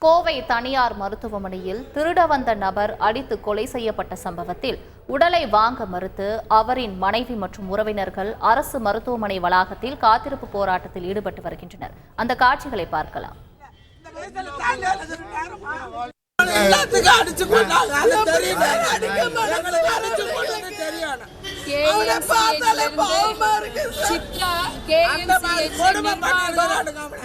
கோவை தனியார் மருத்துவமனையில் திருட வந்த நபர் அடித்து கொலை செய்யப்பட்ட சம்பவத்தில் உடலை வாங்க மறுத்து அவரின் மனைவி மற்றும் உறவினர்கள் அரசு மருத்துவமனை வளாகத்தில் காத்திருப்பு போராட்டத்தில் ஈடுபட்டு வருகின்றனர். அந்த காட்சிகளை பார்க்கலாம்.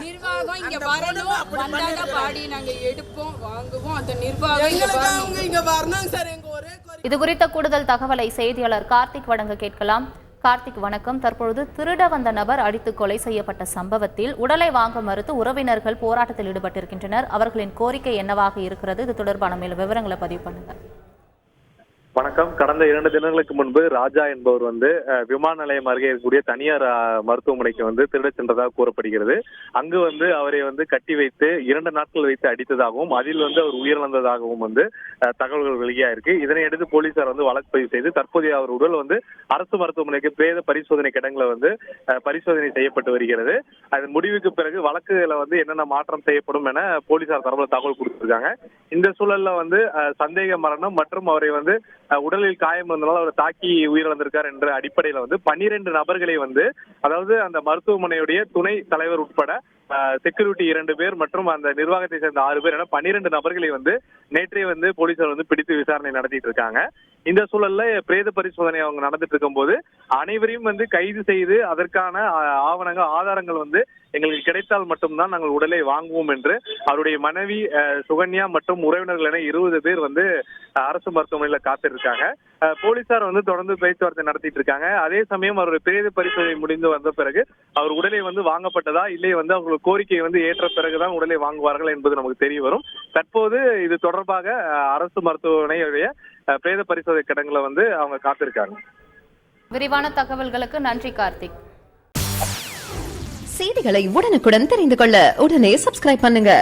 நிர்வாகம் இங்க வரணும், வந்தாங்க பாடி நாங்க எடுப்போம் வாங்குவோம். அந்த நிர்வாகம் இங்க வரணும் சார். இது குறித்த கூடுதல் தகவலை செய்தியாளர் கார்த்திக் வழங்க கேட்கலாம். கார்த்திக், வணக்கம். தற்பொழுது திருட வந்த நபர் அடித்து கொலை செய்யப்பட்ட சம்பவத்தில் உடலை வாங்க மறுத்து உறவினர்கள் போராட்டத்தில் ஈடுபட்டிருக்கின்றனர். அவர்களின் கோரிக்கை என்னவாக இருக்கிறது? இது தொடர்பான மேலும் விவரங்களை பதிவு பண்ணுங்க. வணக்கம். கடந்த 2 தினங்களுக்கு முன்பு ராஜா என்பவர் விமான நிலையம் அருகே இருக்கக்கூடிய தனியார் மருத்துவமனைக்கு திருட சென்றதாக கூறப்படுகிறது. அங்கு அவரை கட்டி வைத்து 2 நாட்கள் வைத்து அடித்ததாகவும் அதில் அவர் உயிரிழந்ததாகவும் தகவல்கள் வெளியா இருக்கு. இதனையடுத்து போலீசார் வழக்கு பதிவு செய்து தற்போதைய அவர் உடல் அரசு மருத்துவமனைக்கு பிரேத பரிசோதனை கிடங்குல பரிசோதனை செய்யப்பட்டு வருகிறது. அதன் முடிவுக்கு பிறகு வழக்குல என்னென்ன மாற்றம் செய்யப்படும் என போலீசார் தகவல் கொடுத்திருக்காங்க. இந்த சூழல்ல சந்தேக மரணம் மற்றும் அவரை உடலில் காயம் வந்ததால் அவர் தாக்கி உயிரிழந்திருக்கார் என்ற அடிப்படையில 12 நபர்களை அதாவது அந்த மருத்துவமனையுடைய துணை தலைவர் உட்பட செக்யூரிட்டி 2 பேர் மற்றும் அந்த நிர்வாகத்தை சேர்ந்த 6 பேர் என 12 நபர்களை நேற்றே போலீசார் பிடித்து விசாரணை நடத்திட்டு இருக்காங்க. இந்த சூழல்ல பிரேத பரிசோதனை அவங்க நடந்துட்டு இருக்கும் போது அனைவரையும் கைது செய்து அதற்கான ஆவணங்கள் ஆதாரங்கள் எங்களுக்கு கிடைத்தால் மட்டும்தான் நாங்கள் உடலை வாங்குவோம் என்று அவருடைய மனைவி சுகன்யா மற்றும் உறவினர்கள் என 20 பேர் அரசு மருத்துவமனையில காத்திருக்காங்க. போலீசார் தொடர்ந்து பேச்சுவார்த்தை நடத்திட்டு இருக்காங்க. அதே சமயம் அவருடைய பிரேத பரிசோதனை முடிந்து வந்த பிறகு அவர் உடலை வாங்கப்பட்டதா இல்லை அவங்களுக்கு கோரிக்கை ஏற்ற பிறகுதான் உடலை வாங்குவார்கள் என்பது நமக்கு தெரிய வரும். தற்போது இது தொடர்பாக அரசு மருத்துவமனையுடைய பிரேத பரிசோதனை கிடங்குல அவங்க காத்திருக்காங்க. விரிவான தகவல்களுக்கு நன்றி கார்த்திக். செய்திகளை உடனுக்குடன் தெரிந்து கொள்ள உடனே சப்ஸ்கிரைப் பண்ணுங்க.